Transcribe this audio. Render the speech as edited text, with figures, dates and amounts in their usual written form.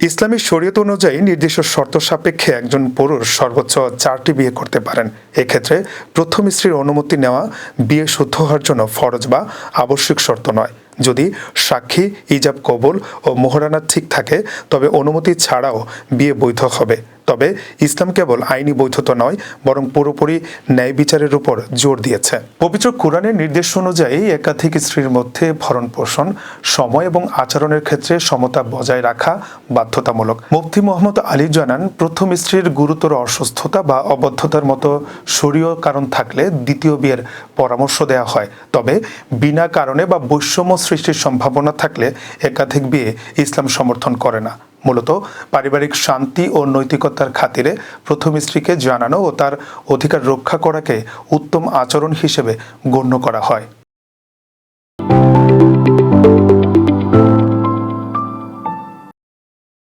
ইসলামী শরীয়ত অনুযায়ী নির্দিষ্ট শর্ত সাপেক্ষে একজন পুরুষ সর্বোচ্চ 4টি বিয়ে করতে পারেন। এক্ষেত্রে প্রথম স্ত্রীর অনুমতি নেওয়া বিয়ে শুদ্ধ হওয়ার জন্য ফরজ বা আবশ্যিক শর্ত নয়। যদি সাক্ষী, ইজাব কবুল ও মোহরানা ঠিক থাকে তবে অনুমতি ছাড়াও বিয়ে বৈধ হবে। তবে ইসলাম কেবল আইনি বৈধতা নয়, বরং পুরোপুরি ন্যায় বিচারের উপর জোর দিয়েছে। পবিত্র কোরআনের নির্দেশ অনুযায়ী একাধিক স্ত্রীর মধ্যে ভরণ পোষণ, সময় এবং আচরণের ক্ষেত্রে সমতা বজায় রাখা বাধ্যতামূলক। মুফতি মোহাম্মদ আলী জানান, প্রথম স্ত্রীর গুরুতর অসুস্থতা বা অবদ্ধতার মতো শরীয় কারণ থাকলে দ্বিতীয় বিয়ের পরামর্শ দেওয়া হয়। তবে বিনা কারণে বা বৈষম্য সৃষ্টির সম্ভাবনা থাকলে একাধিক বিয়ে ইসলাম সমর্থন করে না। মূলত পারিবারিক শান্তি ও নৈতিকতার খাতিরে প্রথম স্ত্রীকে জানানো ও তার অধিকার রক্ষা করাকে উত্তম আচরণ হিসেবে গণ্য করা হয়।